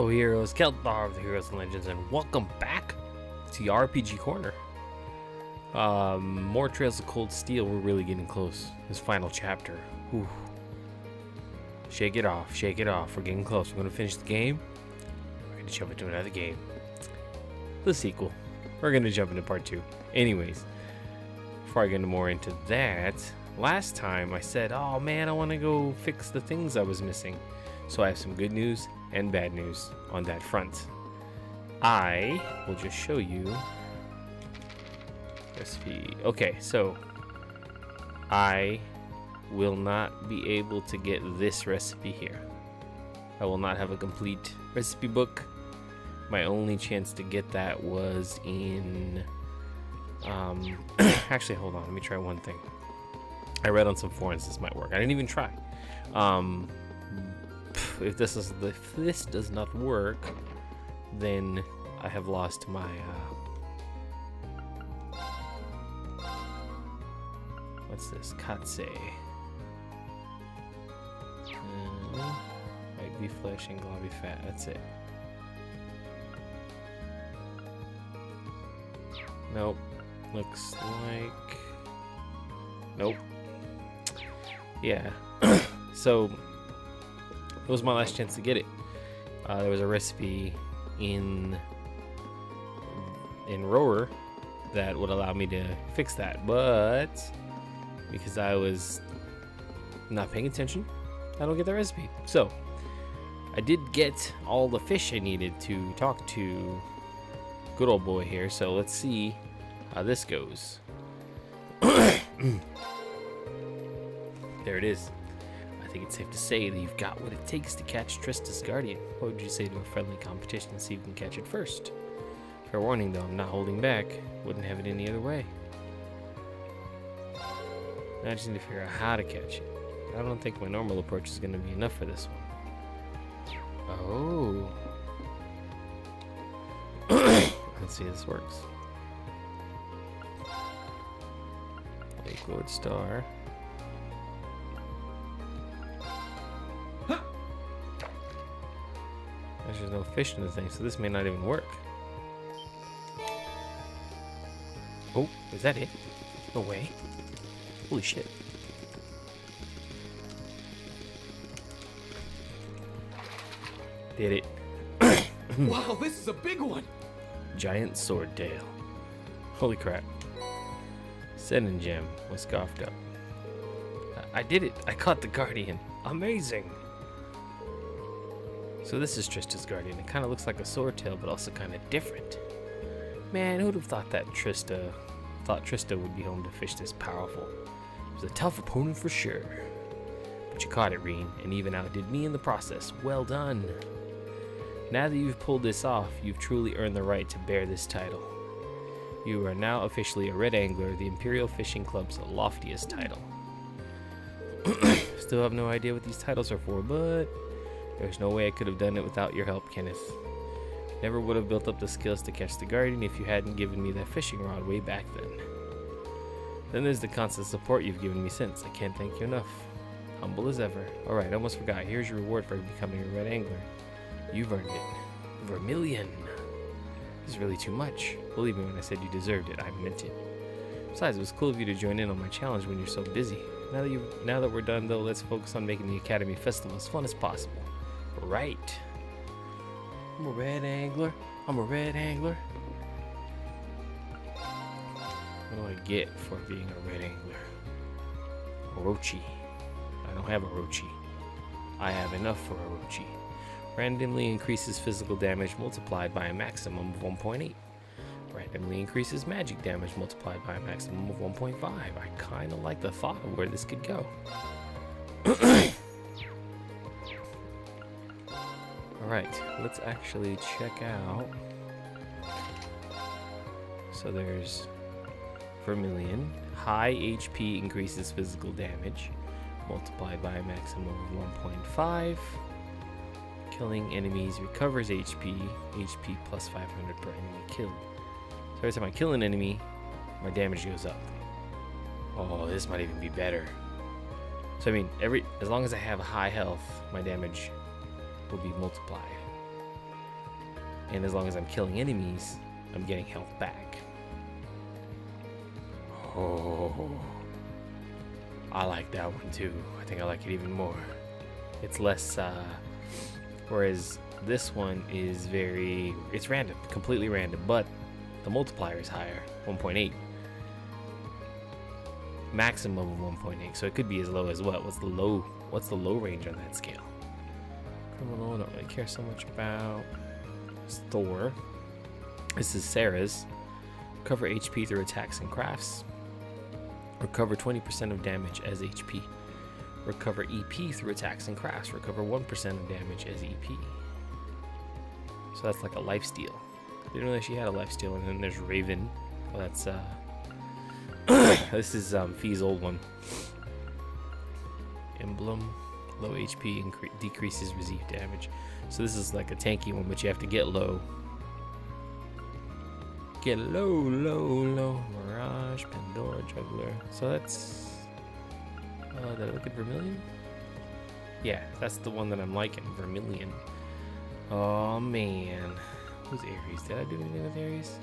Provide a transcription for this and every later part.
Hello heroes, Keltar of the Heroes and Legends, and welcome back to the RPG Corner. More Trails of Cold Steel. We're really getting close. This final chapter. Whew. Shake it off, shake it off. We're getting close. We're gonna finish the game. We're gonna jump into another game. The sequel. We're gonna jump into part 2. Anyways, before I get more into that, last time I said, oh man, I want to go fix the things I was missing. So I have some good news and bad news on that front. I will just show you recipe. Okay, so I will not be able to get this recipe here. I will not have a complete recipe book. My only chance to get that was in actually, hold on, let me try one thing. I read on some forums this might work. I didn't even try. If this does not work, then I have lost my what's this? Katse. White beef flesh and globby fat. That's it. Nope. Looks like nope. Yeah. So it was my last chance to get it. There was a recipe in Rower that would allow me to fix that, but because I was not paying attention, I don't get the recipe. So I did get all the fish I needed to talk to good old boy here. So let's see how this goes. There it is. I think it's safe to say that you've got what it takes to catch Trista's guardian. What would you say to a friendly competition to see who can catch it first? Fair warning though, I'm not holding back. Wouldn't have it any other way. Now I just need to figure out how to catch it. I don't think my normal approach is going to be enough for this one. Oh. Let's see how this works. Lake Lord Star. There's no fish in the thing, so this may not even work. Oh, is that it? No way. Holy shit. Did it. Wow, this is a big one. Giant sword tail. Holy crap. Senin gem was scoffed up. I did it. I caught the guardian. Amazing. So this is Trista's guardian. It kind of looks like a sword tail, but also kind of different. Man, who'd have thought that Trista would be home to fish this powerful? It was a tough opponent for sure. But you caught it, Reen, and even outdid me in the process. Well done. Now that you've pulled this off, you've truly earned the right to bear this title. You are now officially a Red Angler, the Imperial Fishing Club's loftiest title. Still have no idea what these titles are for, but there's no way I could have done it without your help, Kenneth. Never would have built up the skills to catch the guardian if you hadn't given me that fishing rod way back then. Then there's the constant support you've given me since. I can't thank you enough. Humble as ever. Alright, I almost forgot. Here's your reward for becoming a Red Angler. You've earned it. Vermilion. This is really too much. Believe me when I said you deserved it. I meant it. Besides, it was cool of you to join in on my challenge when you're so busy. Now that we're done though, let's focus on making the Academy Festival as fun as possible. Right. I'm a Red Angler. I'm a Red Angler. What do I get for being a Red Angler? Orochi. I don't have Orochi. I have enough for Orochi. Randomly increases physical damage multiplied by a maximum of 1.8. Randomly increases magic damage multiplied by a maximum of 1.5. I kind of like the thought of where this could go. Alright, let's actually check out. So there's Vermilion. High HP increases physical damage multiplied by a maximum of 1.5. Killing enemies recovers HP. HP plus 500 per enemy killed. So every time I kill an enemy, my damage goes up. Oh, this might even be better. So I mean, as long as I have high health, my damage will be multiplied. And as long as I'm killing enemies, I'm getting health back. Oh, I like that one too. I think I like it even more. It's less, whereas this one is it's random, completely random, but the multiplier is higher, 1.8. Maximum of 1.8, so it could be as low as what? What's the low range on that scale? Criminal, I don't really care so much about. Thor. This is Sarah's. Recover HP through attacks and crafts. Recover 20% of damage as HP. Recover EP through attacks and crafts. Recover 1% of damage as EP. So that's like a lifesteal. Didn't realize she had a lifesteal. And then there's Raven. Well, that's this is Fee's old one. Emblem. Low HP decreases received damage. So this is like a tanky one, but you have to get low. Get low. Mirage, Pandora, Juggler. So that's... did I look at Vermilion? Yeah, that's the one that I'm liking, Vermilion. Oh man. Who's Ares? Did I do anything with Ares?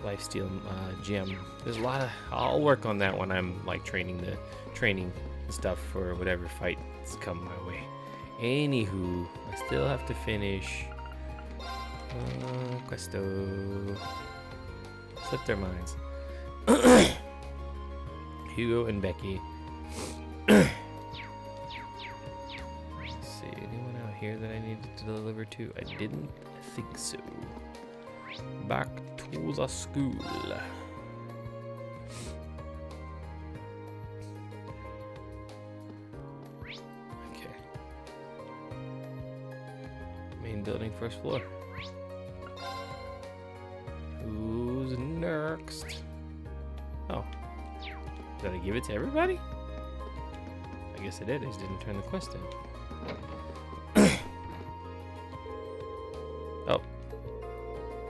Lifesteal gem. There's a lot of... I'll work on that when I'm like training and stuff for whatever fights come my way. Anywho, I still have to finish Questo. Slip their minds. Hugo and Becky. Let's see, anyone out here that I needed to deliver to? I didn't think so. Back to the school. Okay. Main building, first floor. Who's next? Oh. Did I give it to everybody? I guess I did. I just didn't turn the quest in. Oh.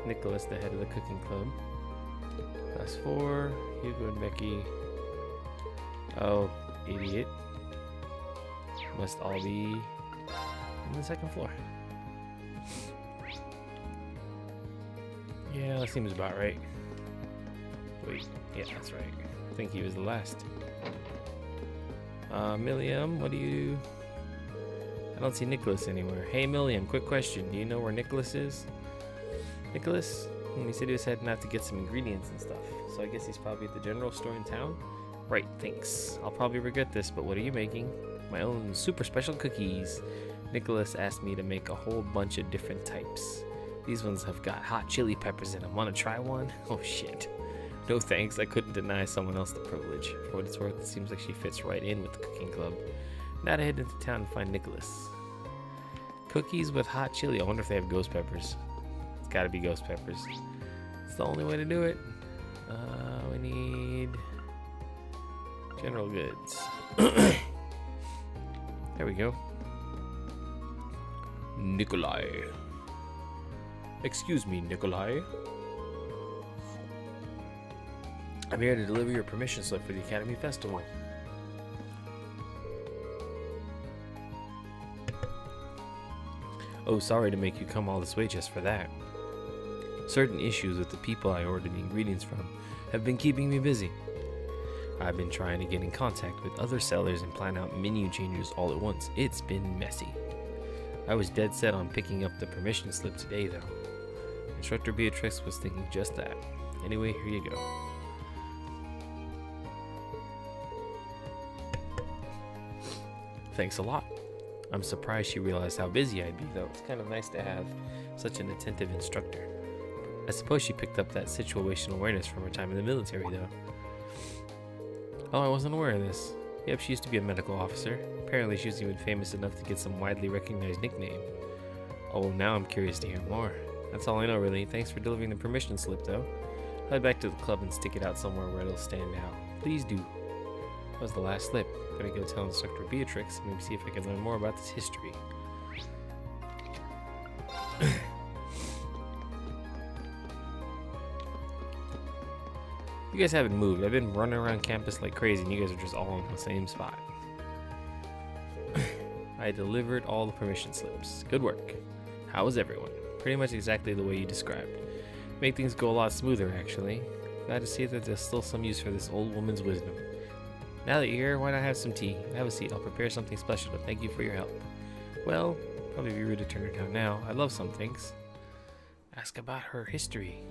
Nicholas, the head of the cooking club. Class 4. Hugo and Becky. Oh, idiot. Must all be on the second floor. Yeah, that seems about right. Wait, yeah, that's right. I think he was the last. Milliam, what do you... I don't see Nicholas anywhere. Hey, Milliam, quick question. Do you know where Nicholas is? Nicholas? He said he was heading out to get some ingredients and stuff. So I guess he's probably at the general store in town? Right, thanks. I'll probably regret this, but what are you making? My own super special cookies. Nicholas asked me to make a whole bunch of different types. These ones have got hot chili peppers in them. Want to try one? Oh shit. No thanks, I couldn't deny someone else the privilege. For what it's worth, it seems like she fits right in with the cooking club. Now to head into town and find Nicholas. Cookies with hot chili. I wonder if they have ghost peppers. It's gotta be ghost peppers. It's the only way to do it. We need general goods. There we go. Nikolai. Excuse me, Nikolai. I'm here to deliver your permission slip for the Academy Festival. Oh, sorry to make you come all this way just for that. Certain issues with the people I ordered the ingredients from have been keeping me busy. I've been trying to get in contact with other sellers and plan out menu changes all at once. It's been messy. I was dead set on picking up the permission slip today, though. Instructor Beatrix was thinking just that. Anyway, here you go. Thanks a lot. I'm surprised she realized how busy I'd be, though. It's kind of nice to have such an attentive instructor. I suppose she picked up that situational awareness from her time in the military, though. Oh, I wasn't aware of this. Yep, she used to be a medical officer. Apparently, she was even famous enough to get some widely recognized nickname. Oh, now I'm curious to hear more. That's all I know, really. Thanks for delivering the permission slip, though. I'll head back to the club and stick it out somewhere where it'll stand out. Please do. That was the last slip. Gotta go tell Instructor Beatrix and maybe see if I can learn more about this history. You guys haven't moved. I've been running around campus like crazy and you guys are just all in the same spot. I delivered all the permission slips. Good work. How is everyone? Pretty much exactly the way you described. Make things go a lot smoother, actually. Glad to see that there's still some use for this old woman's wisdom. Now that you're here, why not have some tea? Have a seat. I'll prepare something special to thank you for your help. Well, probably be rude to turn her down now. I love some things. Ask about her history.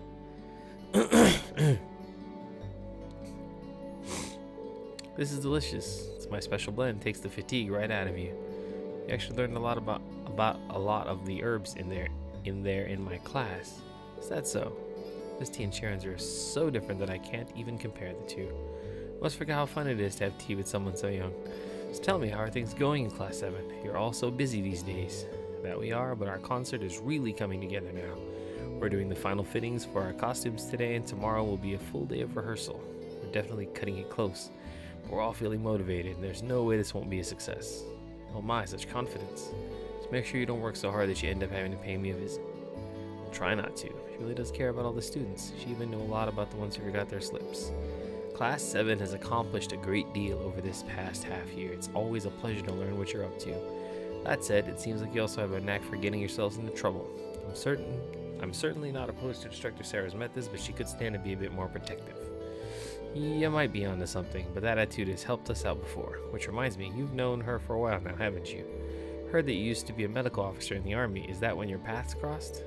This is delicious. It's my special blend. Takes the fatigue right out of you. You actually learned a lot about a lot of the herbs in my class. Is that so? This tea and Sharon's are so different that I can't even compare the two. Must forget how fun it is to have tea with someone so young. So tell me, how are things going in Class 7? You're all so busy these days. That we are, but our concert is really coming together now. We're doing the final fittings for our costumes today, and tomorrow will be a full day of rehearsal. We're definitely cutting it close. We're all feeling motivated, and there's no way this won't be a success. Oh my, such confidence. Just make sure you don't work so hard that you end up having to pay me a visit. I'll try not to. She really does care about all the students. She even knew a lot about the ones who forgot their slips. Class 7 has accomplished a great deal over this past half year. It's always a pleasure to learn what you're up to. That said, it seems like you also have a knack for getting yourselves into trouble. I'm certainly not opposed to Instructor Sarah's methods, but she could stand to be a bit more protective. You might be onto something, but that attitude has helped us out before. Which reminds me, you've known her for a while now, haven't you? Heard that you used to be a medical officer in the Army. Is that when your paths crossed?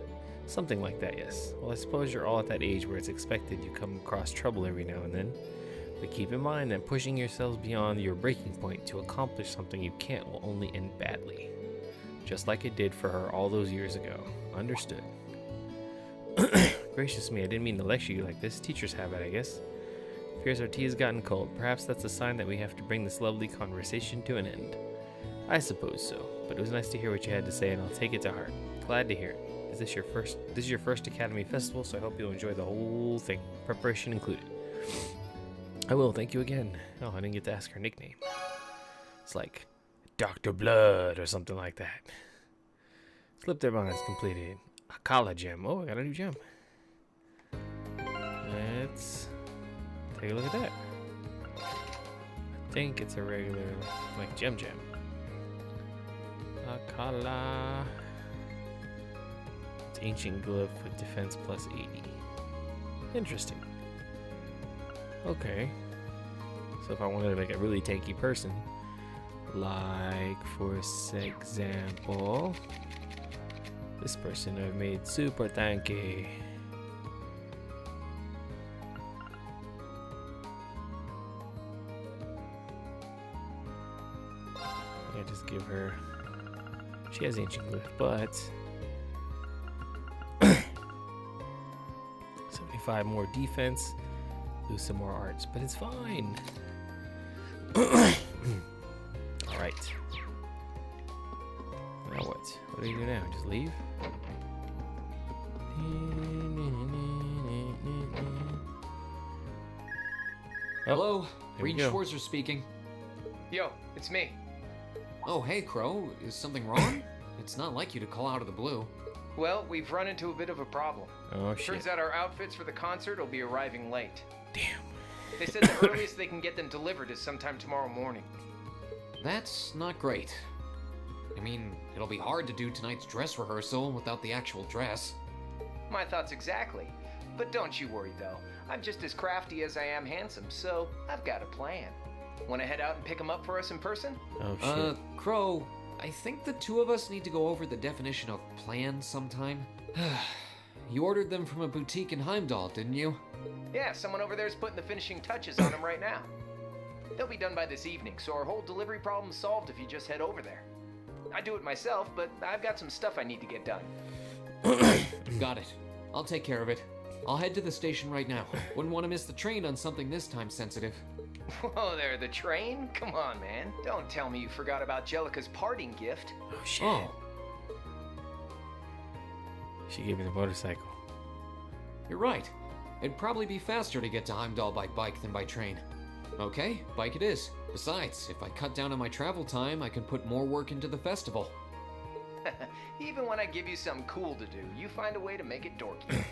Something like that, yes. Well, I suppose you're all at that age where it's expected you come across trouble every now and then. But keep in mind that pushing yourselves beyond your breaking point to accomplish something you can't will only end badly. Just like it did for her all those years ago. Understood. Gracious me, I didn't mean to lecture you like this. Teachers have it, I guess. Fears our tea has gotten cold. Perhaps that's a sign that we have to bring this lovely conversation to an end. I suppose so, but it was nice to hear what you had to say, and I'll take it to heart. Glad to hear it. This is your first Academy Festival, so I hope you'll enjoy the whole thing, preparation included. I will, thank you again. Oh, I didn't get to ask her nickname. It's like Dr. Blood or something like that. Slip their minds completed. A collar gem. Oh, I got a new gem. Let's take a look at that. I think it's a regular, like, gem. Akala. It's ancient glove with defense plus 80. Interesting. Okay. So if I wanted to make a really tanky person, like for example, this person I've made super tanky. I just give her. She has ancient glyph, but 75 more defense, lose some more arts, but it's fine. All right. Now what? What do you do now? Just leave? Hello, there we Reed go. Schwarzer speaking. Yo, it's me. Oh, hey, Crow. Is something wrong? It's not like you to call out of the blue. Well, we've run into a bit of a problem. Oh shit. Turns out our outfits for the concert will be arriving late. Damn. They said the earliest they can get them delivered is sometime tomorrow morning. That's not great. I mean, it'll be hard to do tonight's dress rehearsal without the actual dress. My thoughts exactly. But don't you worry, though. I'm just as crafty as I am handsome, so I've got a plan. Want to head out and pick them up for us in person? Oh shit. Crow, I think the two of us need to go over the definition of plan sometime. You ordered them from a boutique in Heimdall, didn't you? Yeah, someone over there's putting the finishing touches on them right now. They'll be done by this evening, so our whole delivery problem's solved if you just head over there. I do it myself, but I've got some stuff I need to get done. Got it. I'll take care of it. I'll head to the station right now. Wouldn't want to miss the train on something this time sensitive. Whoa there, the train? Come on, man. Don't tell me you forgot about Jellica's parting gift. Oh shit. Oh, She gave me the motorcycle. you're right. It'd probably be faster to get to Heimdall by bike than by train. Okay, bike it is. Besides, if I cut down on my travel time, I can put more work into the festival. Even when I give you something cool to do, you find a way to make it dorky.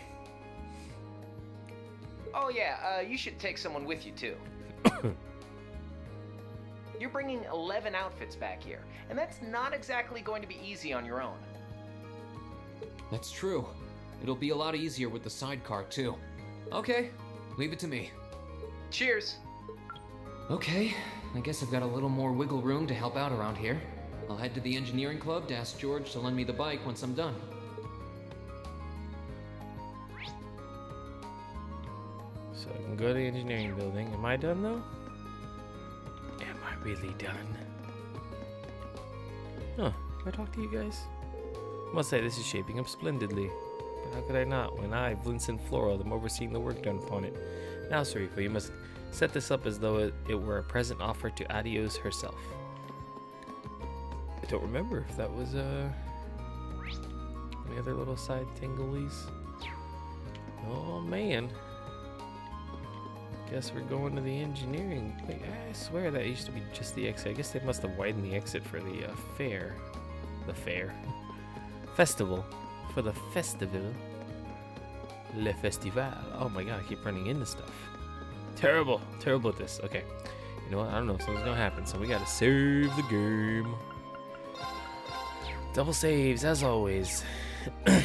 Oh yeah, you should take someone with you too. You're bringing 11 outfits back here, and that's not exactly going to be easy on your own. That's true. It'll be a lot easier with the sidecar, too. Okay, leave it to me. Cheers. Okay, I guess I've got a little more wiggle room to help out around here. I'll head to the engineering club to ask George to lend me the bike once I'm done. So I can go to the engineering building. Am I done though? Am I really done? Huh, can I talk to you guys? I must say this is shaping up splendidly. But how could I not when I, Vincent Floral, am overseeing the work done upon it? Now, Sarifa, you must set this up as though it were a present offered to Adios herself. I don't remember if that was any other little side tinglies. Oh man. Guess we're going to the engineering. Wait, I swear that used to be just the exit. I guess they must have widened the exit for the fair. The fair. Festival. For the festival. Le festival. Oh my god, I keep running into stuff. Terrible. Terrible at this. Okay. You know what? I don't know. Something's gonna happen. So we gotta save the game. Double saves, as always. Well,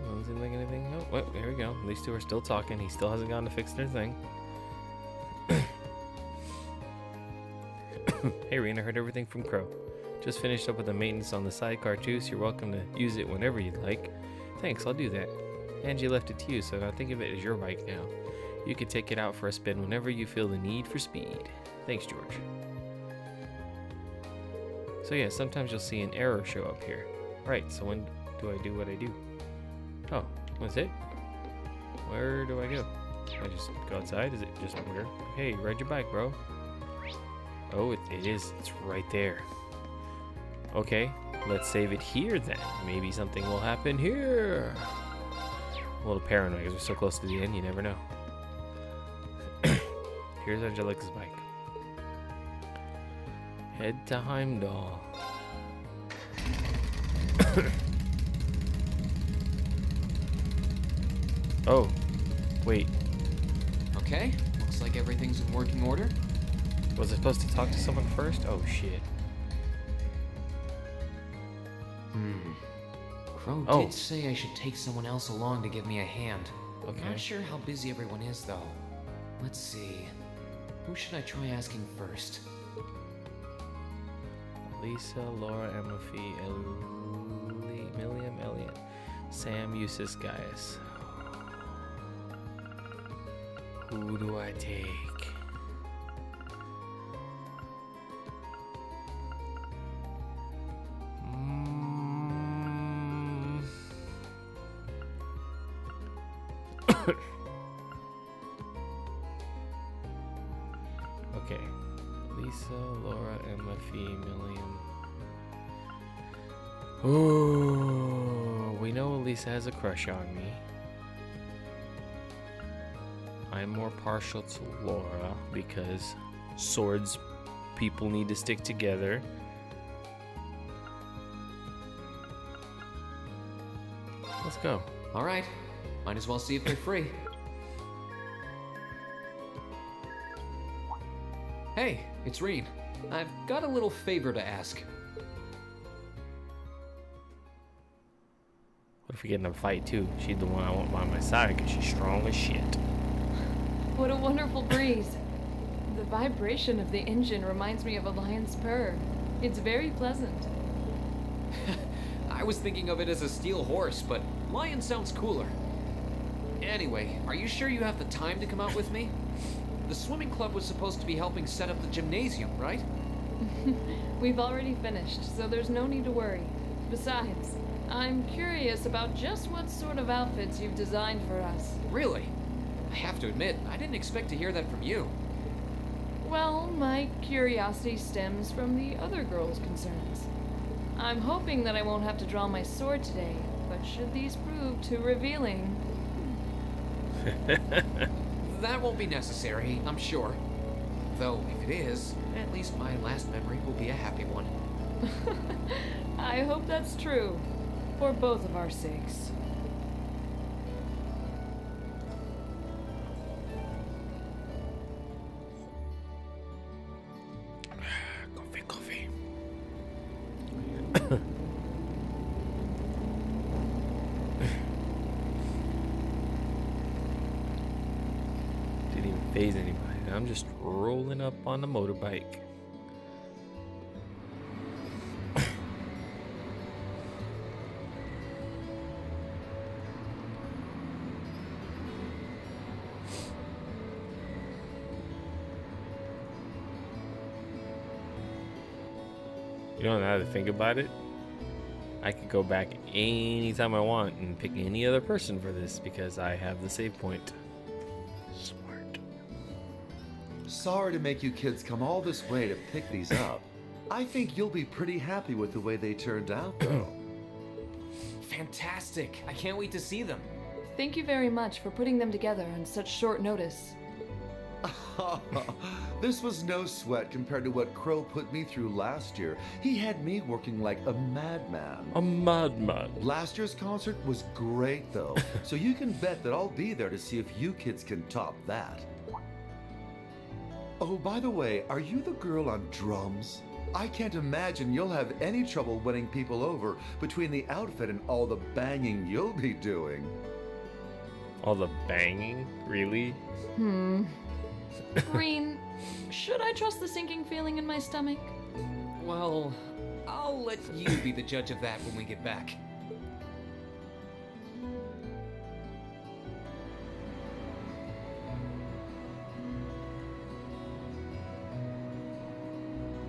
doesn't seem like anything. Oh, well, there we go. These two are still talking. He still hasn't gone to fix their thing. Hey, Rena, heard everything from Crow. Just finished up with the maintenance on the sidecar too, so you're welcome to use it whenever you'd like. Thanks, I'll do that. Angie left it to you, so now think of it as your bike now. You can take it out for a spin whenever you feel the need for speed. Thanks, George. So yeah, sometimes you'll see an error show up here. Right, so when do I do what I do? Oh, that's it? Where do I go? I just go outside? Is it just where? Hey, ride your bike, bro. Oh, it is. It's right there. Okay, let's save it here then. Maybe something will happen here. A little paranoid because we're so close to the end, you never know. Here's Angelica's bike. Head to Heimdall. Oh, wait. Okay, looks like everything's in working order. Was I supposed to talk to someone first? Oh, shit. Crow did say I should take someone else along to give me a hand. Okay. Not sure how busy everyone is, though. Let's see. Who should I try asking first? Lisa, Laura, Emma, Fee, Milliam, Elliot, Sam, Eustace, Gaius. Who do I take? Okay. Lisa, Laura, Emma, Fee, Milliam. Ooh, we know Lisa has a crush on me. I'm more partial to Laura because swords people need to stick together. Let's go. All right, might as well see if they're free. Hey, it's Reen. I've got a little favor to ask. What if we get in a fight too? She's the one I want by my side because she's strong as shit. What a wonderful breeze. The vibration of the engine reminds me of a lion's purr. It's very pleasant. I was thinking of it as a steel horse, but lion sounds cooler. Anyway, are you sure you have the time to come out with me? The swimming club was supposed to be helping set up the gymnasium, right? We've already finished, so there's no need to worry. Besides, I'm curious about just what sort of outfits you've designed for us. Really? I have to admit, I didn't expect to hear that from you. Well, my curiosity stems from the other girls' concerns. I'm hoping that I won't have to draw my sword today, but should these prove too revealing... That won't be necessary, I'm sure. Though, if it is, at least my last memory will be a happy one. I hope that's true. For both of our sakes. Coffee, coffee. Didn't even phase anybody. I'm just rolling up on the motorbike. You know, now that I think about it, I could go back anytime I want and pick any other person for this because I have the save point. Smart. Sorry to make you kids come all this way to pick these up. I think you'll be pretty happy with the way they turned out, though. Fantastic. I can't wait to see them. Thank you very much for putting them together on such short notice. This was no sweat compared to what Crow put me through last year. He had me working like a madman. A madman. Last year's concert was great, though, so you can bet that I'll be there to see if you kids can top that. Oh, by the way, are you the girl on drums? I can't imagine you'll have any trouble winning people over between the outfit and all the banging you'll be doing. All the banging? Really? Green, should I trust the sinking feeling in my stomach? Well, I'll let you be the judge of that when we get back.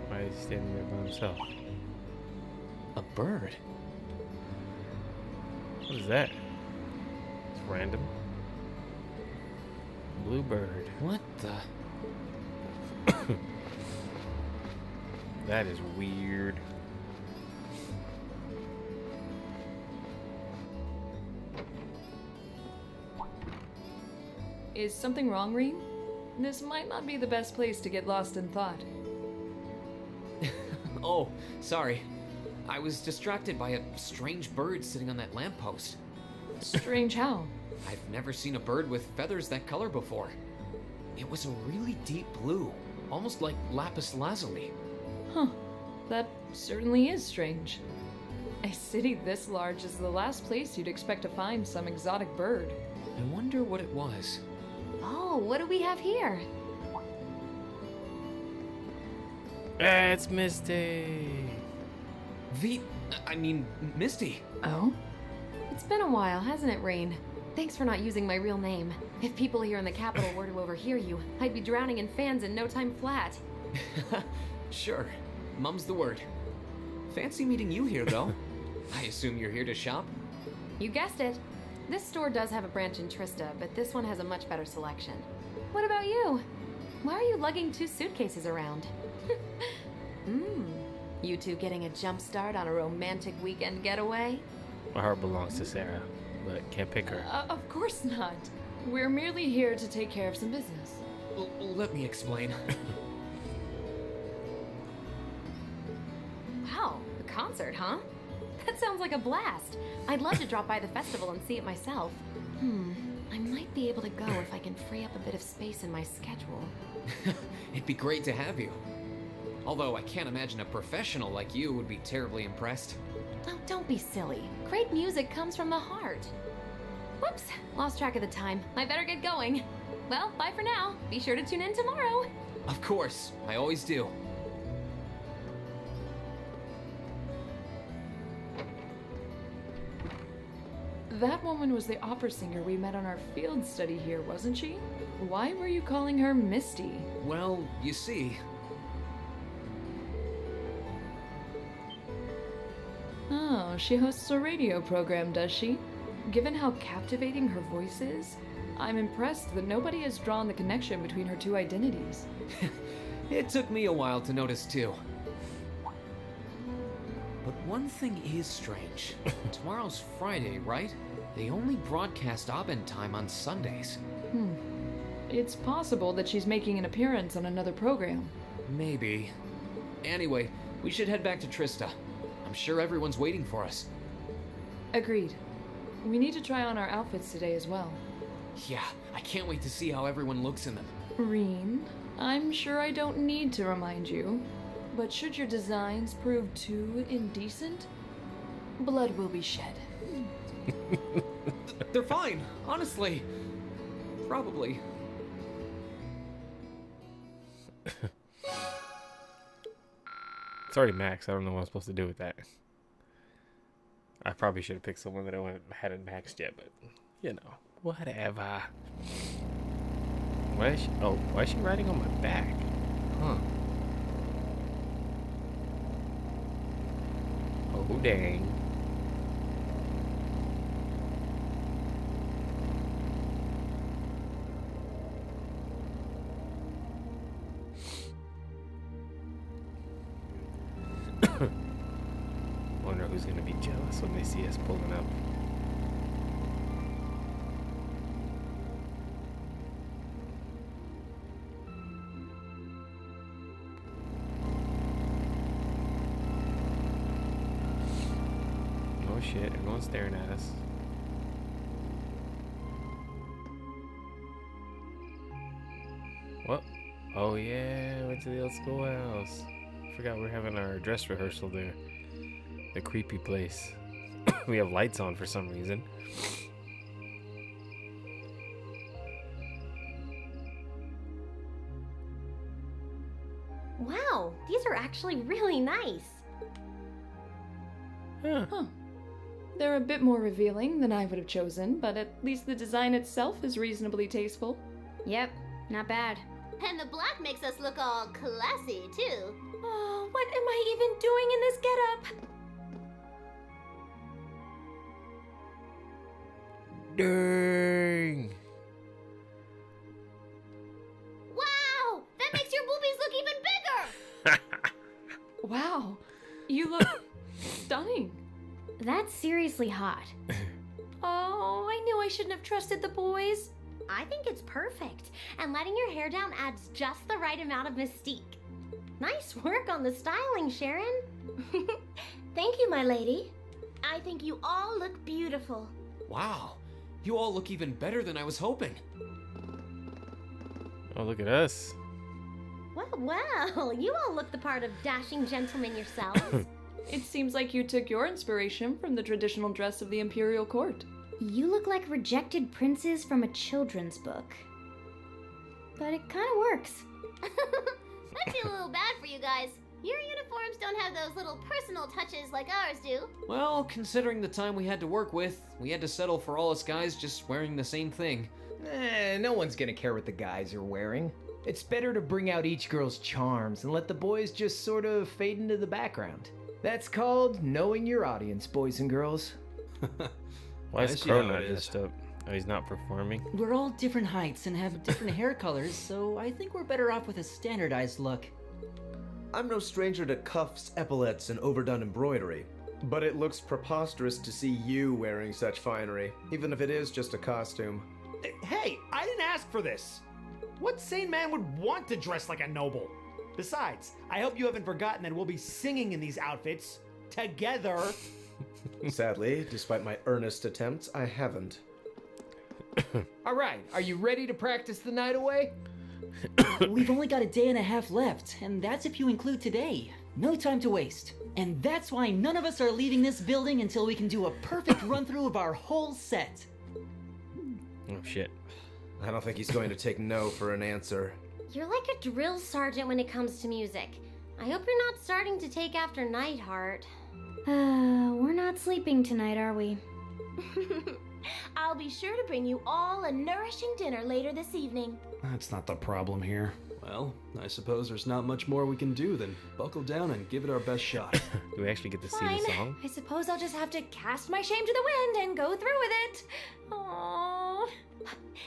Why is he standing there by himself? A bird? What is that? It's random. Bluebird. What the? That is weird. Is something wrong, Reen? This might not be the best place to get lost in thought. Oh, sorry. I was distracted by a strange bird sitting on that lamppost. Strange how? I've never seen a bird with feathers that color before. It was a really deep blue, almost like lapis lazuli. Huh. That certainly is strange. A city this large is the last place you'd expect to find some exotic bird. I wonder what it was. Oh, what do we have here? It's Misty. Misty. Oh? It's been a while, hasn't it, Rain? Thanks for not using my real name. If people here in the capital were to overhear you, I'd be drowning in fans in no time flat. Sure. Mum's the word. Fancy meeting you here, though. I assume you're here to shop? You guessed it. This store does have a branch in Trista, but this one has a much better selection. What about you? Why are you lugging 2 suitcases around? You two getting a jump start on a romantic weekend getaway? My heart belongs to Sarah, but can't pick her. Of course not. We're merely here to take care of some business. Let me explain. Wow, a concert, huh? That sounds like a blast. I'd love to drop by the festival and see it myself. I might be able to go if I can free up a bit of space in my schedule. It'd be great to have you. Although I can't imagine a professional like you would be terribly impressed. Oh, don't be silly. Great music comes from the heart. Whoops, lost track of the time. I better get going. Well, bye for now. Be sure to tune in tomorrow. Of course, I always do. That woman was the opera singer we met on our field study here, wasn't she? Why were you calling her Misty? Well, you see... Oh, she hosts a radio program, does she? Given how captivating her voice is, I'm impressed that nobody has drawn the connection between her 2 identities. It took me a while to notice too. But one thing is strange. Tomorrow's Friday, right? They only broadcast Abend time on Sundays. It's possible that she's making an appearance on another program. Maybe. Anyway, we should head back to Trista. I'm sure everyone's waiting for us. Agreed. We need to try on our outfits today as well. Yeah, I can't wait to see how everyone looks in them. Reen, I'm sure I don't need to remind you, But should your designs prove too indecent, blood will be shed. They're fine, honestly. Probably. It's already maxed. I don't know what I'm supposed to do with that. I probably should have picked someone that I hadn't maxed yet, but you know, whatever. Why is she riding on my back? Huh. Oh dang. Wonder who's gonna be jealous when they see us pulling up. Oh shit, everyone's staring at us. What? Oh yeah, went to the old schoolhouse. Forgot we're having our dress rehearsal there. The creepy place. We have lights on for some reason. Wow, these are actually really nice. Huh. Huh. They're a bit more revealing than I would have chosen, but at least the design itself is reasonably tasteful. Yep, not bad. And the black makes us look all classy, too. Oh, what am I even doing in this getup? Dang. Wow! That makes your boobies look even bigger! Wow, you look stunning. That's seriously hot. Oh, I knew I shouldn't have trusted the boys. I think it's perfect, and letting your hair down adds just the right amount of mystique. Nice work on the styling, Sharon. Thank you, my lady. I think you all look beautiful. Wow, you all look even better than I was hoping. Oh, look at us. Well, you all look the part of dashing gentlemen yourselves. It seems like you took your inspiration from the traditional dress of the imperial court. You look like rejected princes from a children's book. But it kind of works. I feel a little bad for you guys. Your uniforms don't have those little personal touches like ours do. Well, considering the time we had to work with, we had to settle for all us guys just wearing the same thing. No one's gonna care what the guys are wearing. It's better to bring out each girl's charms and let the boys just sort of fade into the background. That's called knowing your audience, boys and girls. Why I is see Crow how not it is. dressed up? Oh, he's not performing. We're all different heights and have different hair colors, so I think we're better off with a standardized look. I'm no stranger to cuffs, epaulets, and overdone embroidery. But it looks preposterous to see you wearing such finery, even if it is just a costume. Hey, I didn't ask for this. What sane man would want to dress like a noble? Besides, I hope you haven't forgotten that we'll be singing in these outfits together. Sadly, despite my earnest attempts, I haven't. All right, are you ready to practice the night away? We've only got a day and a half left, and that's if you include today. No time to waste. And that's why none of us are leaving this building until we can do a perfect run-through of our whole set. Oh shit. I don't think he's going to take no for an answer. You're like a drill sergeant when it comes to music. I hope you're not starting to take after Nightheart. We're not sleeping tonight, are we? I'll be sure to bring you all a nourishing dinner later this evening. That's not the problem here. Well, I suppose there's not much more we can do than buckle down and give it our best shot. Do we actually get to see Fine. the song? I suppose I'll just have to cast my shame to the wind and go through with it. Aww.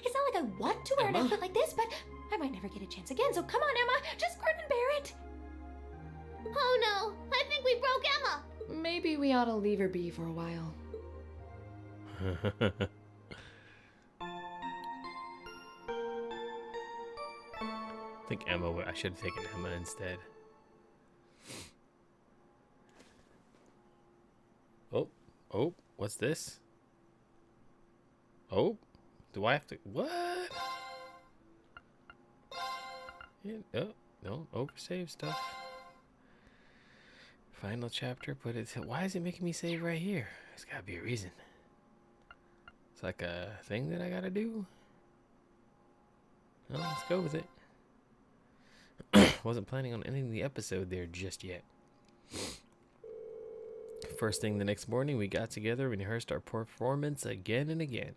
It's not like I want to wear an outfit like this, but I might never get a chance again, so come on, Emma. Just grin and bear it. Oh no, I think we broke Emma. Maybe we ought to leave her be for a while. I think I should have taken Emma instead. Oh, what's this? Oh, do I have to, what? Yeah, oh, no, oversave stuff. Final chapter, but why is it making me save right here? There's gotta be a reason. It's like a thing that I gotta do. Well, let's go with it. Wasn't planning on ending the episode there just yet. First thing the next morning, we got together and rehearsed our performance again and again.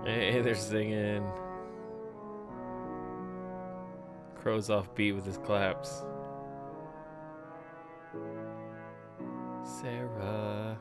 Hey, they're singing. Crow's off beat with his claps. Sarah.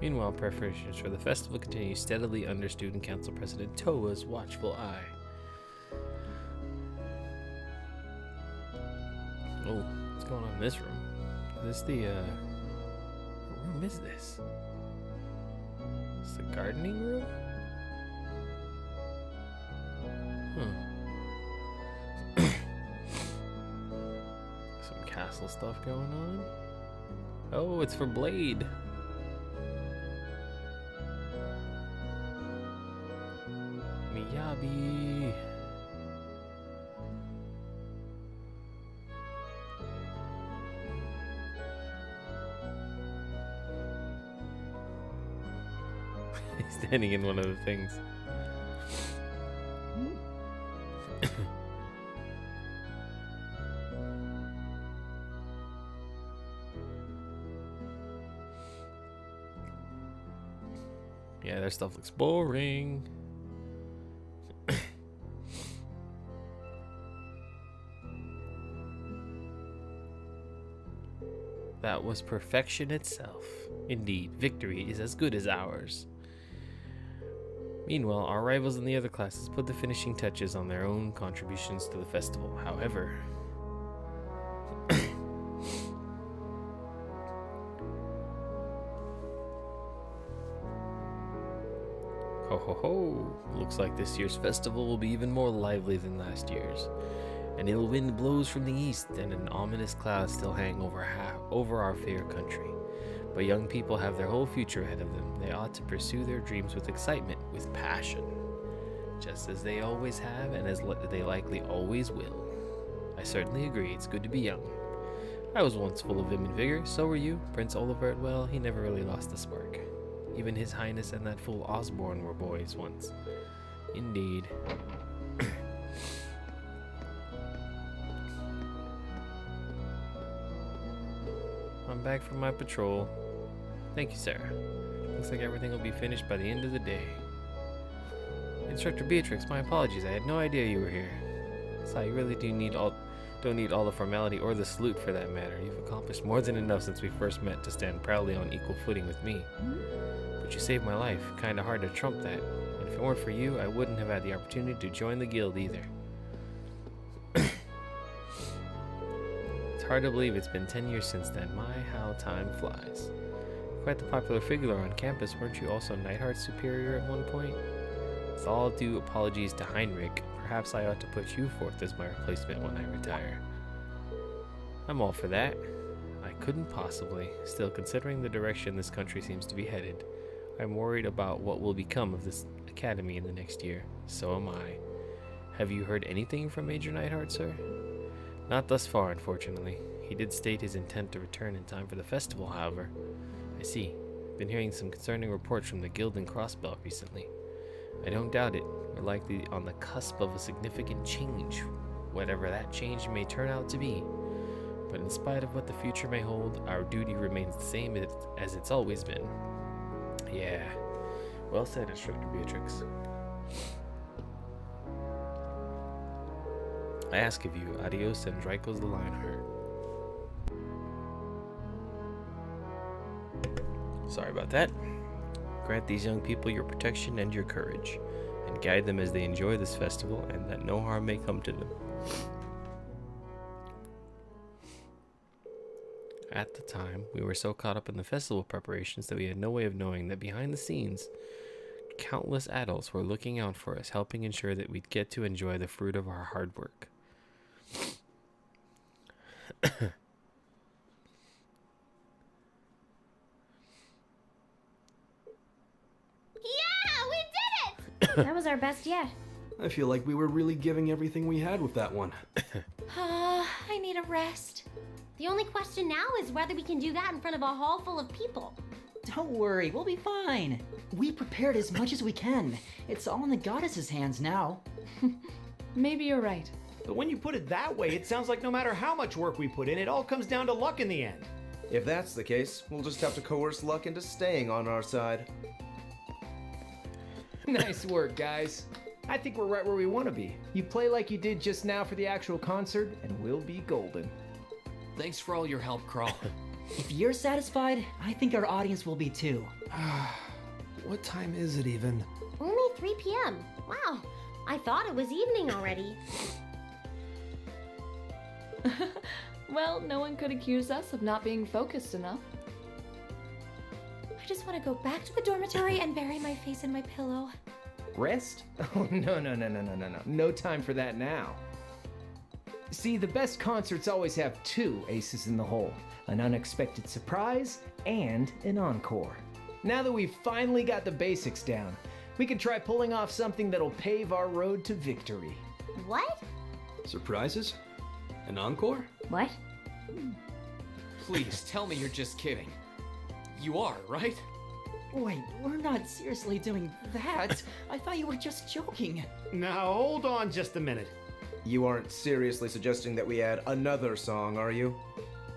Meanwhile, preparations for the festival continue steadily under Student Council President Toa's watchful eye. Oh, what's going on in this room? Is this what room is this? It's the gardening room? Some castle stuff going on. Oh, it's for Blade. Miyabi. He's standing in one of the things. Yeah, their stuff looks boring. That was perfection itself. Indeed, victory is as good as ours. Meanwhile, our rivals in the other classes put the finishing touches on their own contributions to the festival. However, ho ho ho! Looks like this year's festival will be even more lively than last year's. An ill wind blows from the east, and an ominous cloud still hang over our fair country. But young people have their whole future ahead of them. They ought to pursue their dreams with excitement, with passion, just as they always have, and as they likely always will. I certainly agree. It's good to be young. I was once full of vim and vigor. So were you. Prince Olivert, well, he never really lost the spark. Even His Highness and that fool Osborne were boys once. Indeed. I'm back from my patrol. Thank you, Sarah. Looks like everything will be finished by the end of the day. Instructor Beatrix, my apologies. I had no idea you were here. So you really don't need all the formality or the salute for that matter. You've accomplished more than enough since we first met to stand proudly on equal footing with me. But you saved my life. Kinda hard to trump that. And if it weren't for you, I wouldn't have had the opportunity to join the guild either. Hard to believe it's been 10 years since then. My, how time flies. Quite the popular figure on campus, weren't you also Neidhart's superior at one point? With all due apologies to Heinrich, perhaps I ought to put you forth as my replacement when I retire. I'm all for that. I couldn't possibly. Still, considering the direction this country seems to be headed, I'm worried about what will become of this academy in the next year. So am I. Have you heard anything from Major Neidhart, sir? Not thus far, unfortunately. He did state his intent to return in time for the festival, however. I see. Been hearing some concerning reports from the Guild and Crossbelt recently. I don't doubt it. We're likely on the cusp of a significant change, whatever that change may turn out to be. But in spite of what the future may hold, our duty remains the same as it's always been. Yeah. Well said, Instructor Beatrix. I ask of you, adios and Draco's the Lionheart. Sorry about that. Grant these young people your protection and your courage. and guide them as they enjoy this festival, and that no harm may come to them. At the time, we were so caught up in the festival preparations that we had no way of knowing that behind the scenes, countless adults were looking out for us, helping ensure that we'd get to enjoy the fruit of our hard work. Yeah, we did it! That was our best yet. I feel like we were really giving everything we had with that one. I need a rest. The only question now is whether we can do that in front of a hall full of people. Don't worry, we'll be fine. We prepared as much as we can. It's all in the goddess's hands now. Maybe you're right. But when you put it that way, it sounds like no matter how much work we put in, it all comes down to luck in the end. If that's the case, we'll just have to coerce luck into staying on our side. Nice work, guys. I think we're right where we want to be. You play like you did just now for the actual concert, and we'll be golden. Thanks for all your help, Crawl. If you're satisfied, I think our audience will be too. What time is it even? Only 3 p.m. Wow, I thought it was evening already. Well, no one could accuse us of not being focused enough. I just want to go back to the dormitory and bury my face in my pillow. Rest? Oh, no. No time for that now. See, the best concerts always have 2 aces in the hole. An unexpected surprise and an encore. Now that we've finally got the basics down, we can try pulling off something that'll pave our road to victory. What? Surprises? An encore? What? Please tell me you're just kidding. You are, right? Wait, we're not seriously doing that. I thought you were just joking. Now, hold on just a minute. You aren't seriously suggesting that we add another song, are you?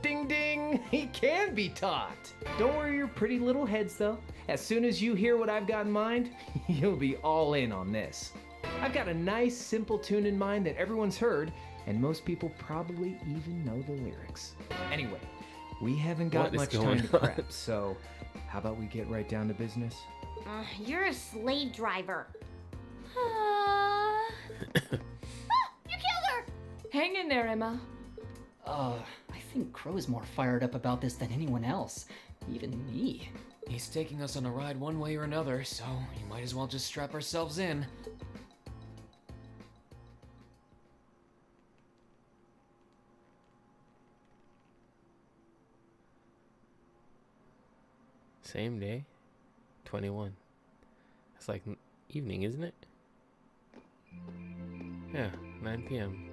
Ding ding! He can be taught! Don't worry your pretty little heads though. As soon as you hear what I've got in mind, you'll be all in on this. I've got a nice simple tune in mind that everyone's heard, and most people probably even know the lyrics. Anyway, we haven't got much time to prep, so how about we get right down to business? You're a slave driver. You killed her! Hang in there, Emma. I think Crow's more fired up about this than anyone else. Even me. He's taking us on a ride one way or another, so you might as well just strap ourselves in. Same day, 21. It's like evening, isn't it? Yeah, 9 p.m.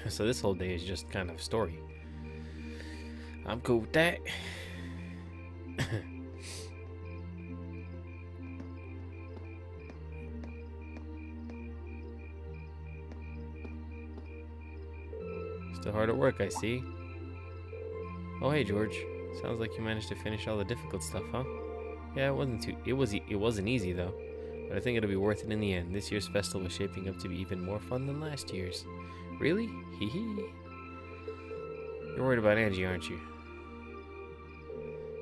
So this whole day is just kind of story. I'm cool with that. Still hard at work, I see. Oh hey George, sounds like you managed to finish all the difficult stuff, huh? Yeah, it wasn't easy though, but I think it'll be worth it in the end. This year's festival is shaping up to be even more fun than last year's. Really? Hee hee. You're worried about Angie, aren't you?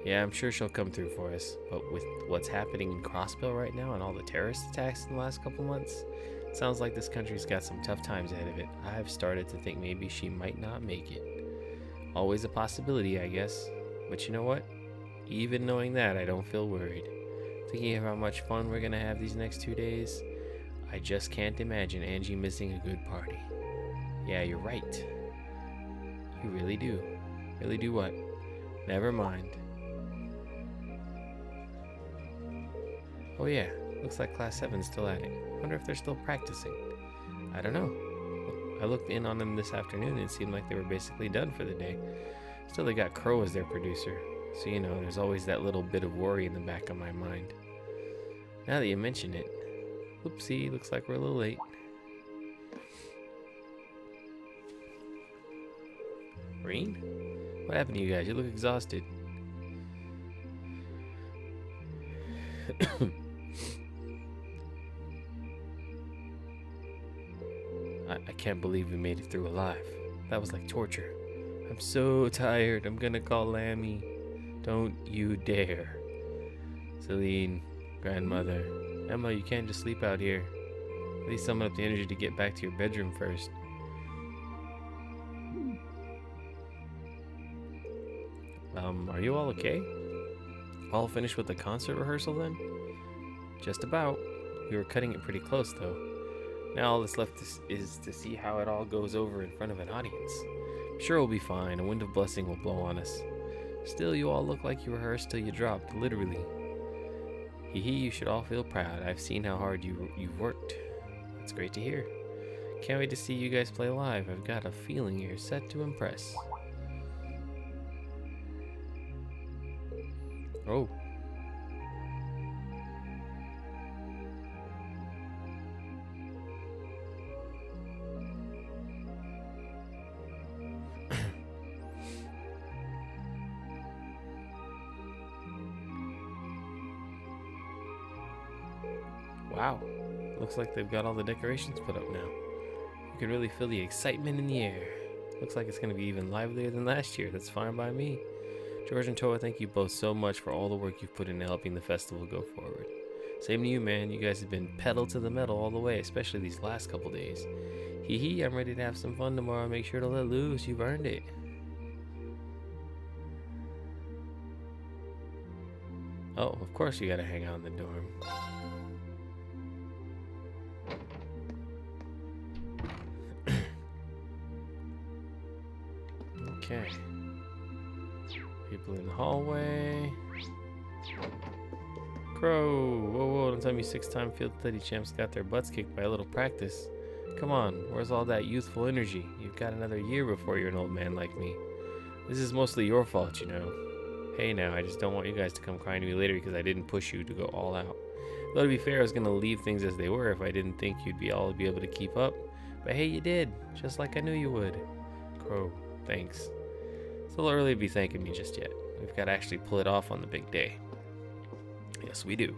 Yeah, I'm sure she'll come through for us, but with what's happening in Crossville right now and all the terrorist attacks in the last couple months, it sounds like this country's got some tough times ahead of it. I've started to think maybe she might not make it. Always a possibility, I guess. But you know what? Even knowing that, I don't feel worried. Thinking of how much fun we're gonna have these next 2 days, I just can't imagine Angie missing a good party. Yeah, you're right. You really do. Really do what? Never mind. Oh yeah, looks like Class 7's still at it. Wonder if they're still practicing. I don't know. I looked in on them this afternoon and it seemed like they were basically done for the day. Still, they got Crow as their producer. So, you know, there's always that little bit of worry in the back of my mind. Now that you mention it, whoopsie, looks like we're a little late. Reen? What happened to you guys? You look exhausted. I can't believe we made it through alive. That was like torture. I'm so tired. I'm gonna call Lammy. Don't you dare. Celine, grandmother. Emma, you can't just sleep out here. At least summon up the energy to get back to your bedroom first. Are you all okay? All finished with the concert rehearsal then? Just about. We were cutting it pretty close though. Now all that's left is to see how it all goes over in front of an audience. I'm sure we'll be fine. A wind of blessing will blow on us. Still, you all look like you rehearsed till you dropped, literally. Hee hee, you should all feel proud. I've seen how hard you've worked. That's great to hear. Can't wait to see you guys play live. I've got a feeling you're set to impress. Oh. Wow. Looks like they've got all the decorations put up now. You can really feel the excitement in the air. Looks like it's going to be even livelier than last year. That's fine by me. George and Toa, thank you both so much for all the work you've put into helping the festival go forward. Same to you, man. You guys have been pedal to the metal all the way, especially these last couple days. Hee hee, I'm ready to have some fun tomorrow. Make sure to let loose. You've earned it. Oh, of course you gotta hang out in the dorm. Okay. People in the hallway. Crow! Whoa, whoa, don't tell me 6-time field study champs got their butts kicked by a little practice. Come on, where's all that youthful energy? You've got another year before you're an old man like me. This is mostly your fault, you know. Hey now, I just don't want you guys to come crying to me later because I didn't push you to go all out. Though to be fair, I was going to leave things as they were if I didn't think you'd be able to keep up. But hey, you did, just like I knew you would. Crow, thanks. It's a little early to be thanking me just yet. We've got to actually pull it off on the big day. Yes, we do.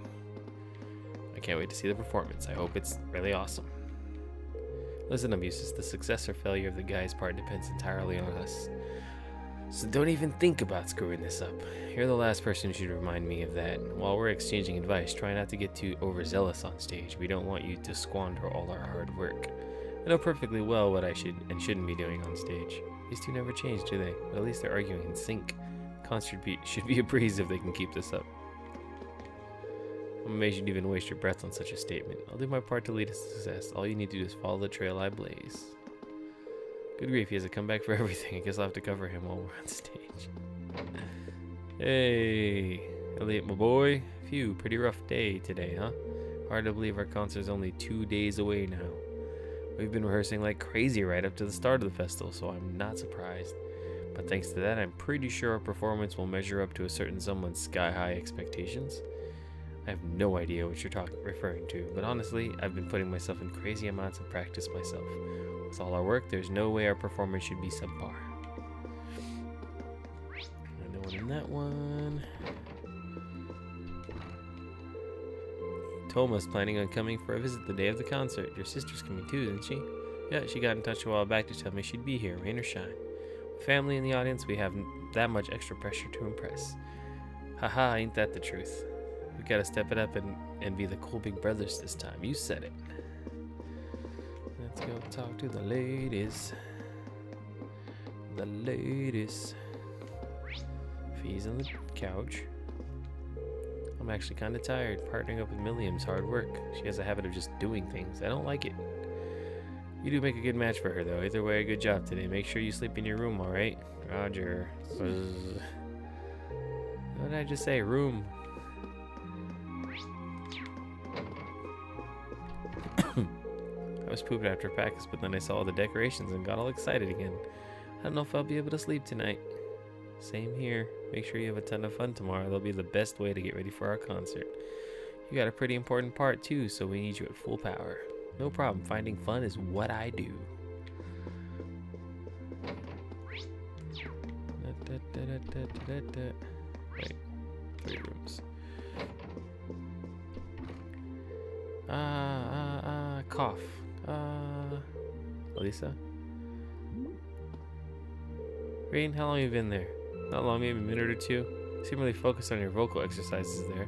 I can't wait to see the performance. I hope it's really awesome. Listen, Abuses, the success or failure of the guy's part depends entirely on us. So don't even think about screwing this up. You're the last person who should remind me of that. While we're exchanging advice, try not to get too overzealous on stage. We don't want you to squander all our hard work. I know perfectly well what I should and shouldn't be doing on stage. These two never change, do they? But at least they're arguing in sync. Concert should be a breeze if they can keep this up. I'm amazed you'd even waste your breath on such a statement. I'll do my part to lead us to success. All you need to do is follow the trail I blaze. Good grief, he has a comeback for everything. I guess I'll have to cover him while we're on stage. Hey, Elliot, my boy. Phew, pretty rough day today, huh? Hard to believe our concert's only 2 days away now. We've been rehearsing like crazy right up to the start of the festival, so I'm not surprised. But thanks to that, I'm pretty sure our performance will measure up to a certain someone's sky-high expectations. I have no idea what you're referring to, but honestly, I've been putting myself in crazy amounts of practice myself. With all our work, there's no way our performance should be subpar. No one in that one. Toma's planning on coming for a visit the day of the concert. Your sister's coming too, isn't she? Yeah, she got in touch a while back to tell me she'd be here, rain or shine. With family in the audience, we have that much extra pressure to impress. Haha, ain't that the truth? We gotta step it up and be the cool big brothers this time. You said it. Let's go talk to the ladies. The ladies. Fee's on the couch. I'm actually kind of tired. Partnering up with Milliam's hard work. She has a habit of just doing things. I don't like it. You do make a good match for her, though. Either way, good job today. Make sure you sleep in your room, alright? Roger. What did I just say? Room. I was pooping after practice, but then I saw all the decorations and got all excited again. I don't know if I'll be able to sleep tonight. Same here. Make sure you have a ton of fun tomorrow. That'll be the best way to get ready for our concert. You got a pretty important part too, so we need you at full power. No problem. Finding fun is what I do. Wait. 3 rooms. Cough. Lisa? Rain, how long have you been there? Not long, maybe a minute or two. You seem really focused on your vocal exercises there.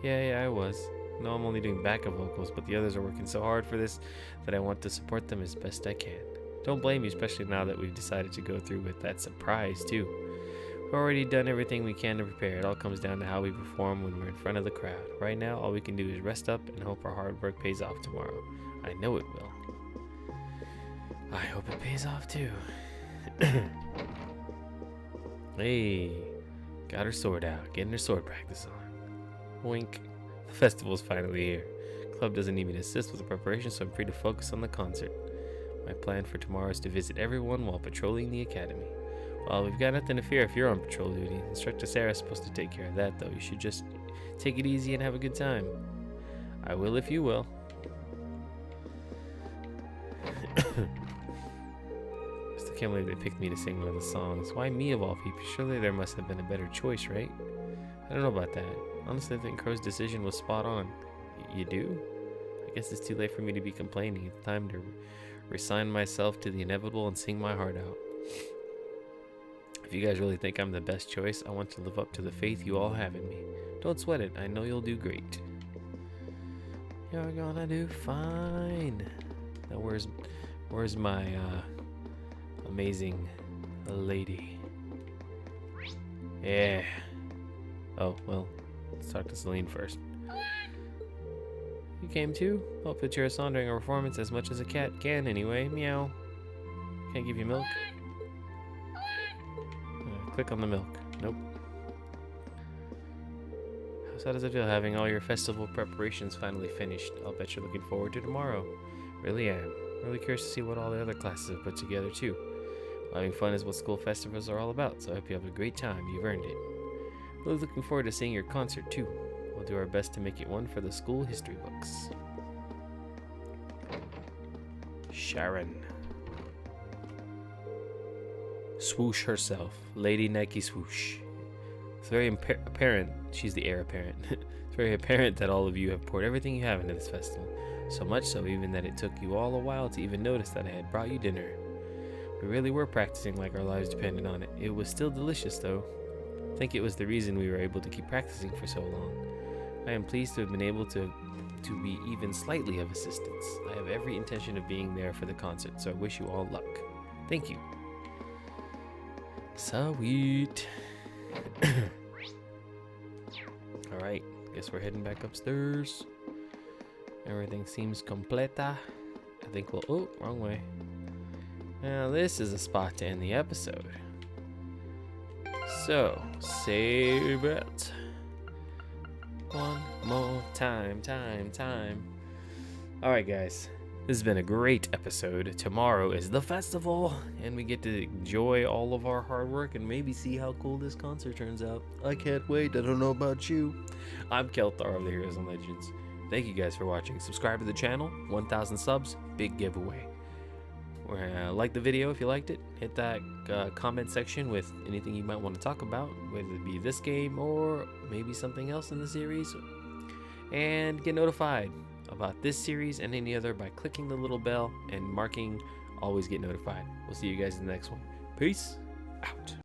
Yeah, I was. No, I'm only doing backup vocals, but the others are working so hard for this that I want to support them as best I can. Don't blame you, especially now that we've decided to go through with that surprise, too. We've already done everything we can to prepare. It all comes down to how we perform when we're in front of the crowd. Right now, all we can do is rest up and hope our hard work pays off tomorrow. I know it will. I hope it pays off, too. Hey, got her sword out, getting her sword practice on. Wink. The festival's finally here. Club doesn't need me to assist with the preparation, so I'm free to focus on the concert. My plan for tomorrow is to visit everyone while patrolling the academy. Well, we've got nothing to fear if you're on patrol duty. Instructor Sarah's supposed to take care of that, though. You should just take it easy and have a good time. I will if you will. I can't believe they picked me to sing one of the songs. Why me of all people? Surely there must have been a better choice, right? I don't know about that. Honestly, I think Crow's decision was spot on. You do? I guess it's too late for me to be complaining. It's time to resign myself to the inevitable and sing my heart out. If you guys really think I'm the best choice, I want to live up to the faith you all have in me. Don't sweat it. I know you'll do great. You're gonna do fine. Now where's my amazing lady? Yeah. Oh, well, let's talk to Celine first. You came too? Hope that cheer us on during our performance as much as a cat can anyway. Meow. Can't give you milk? Click on the milk. Nope. How does it feel having all your festival preparations finally finished? I'll bet you're looking forward to tomorrow. Really am. Really curious to see what all the other classes have put together too. Having fun is what school festivals are all about, so I hope you have a great time. You've earned it. Really looking forward to seeing your concert too. We'll do our best to make it one for the school history books. Sharon. Swoosh herself. Lady Nike Swoosh. It's very apparent, she's the heir apparent. It's very apparent that all of you have poured everything you have into this festival. So much so even that it took you all a while to even notice that I had brought you dinner. We really were practicing like our lives depended on it. It was still delicious though. I think it was the reason we were able to keep practicing for so long. I am pleased to have been able to be even slightly of assistance. I have every intention of being there for the concert, so I wish you all luck. Thank you. Sweet. Alright, guess we're heading back upstairs. Everything seems completa. I think we'll... Oh, wrong way. Now this is a spot to end the episode. So, save it. One more time. Alright guys, this has been a great episode. Tomorrow is the festival, and we get to enjoy all of our hard work and maybe see how cool this concert turns out. I can't wait. I don't know about you. I'm Kelthar of the Heroes and Legends. Thank you guys for watching. Subscribe to the channel. 1,000 subs, big giveaway. Like the video if you liked it. Hit that comment section with anything you might want to talk about, whether it be this game or maybe something else in the series. And get notified about this series and any other by clicking the little bell and marking always get notified. We'll see you guys in the next one. Peace out.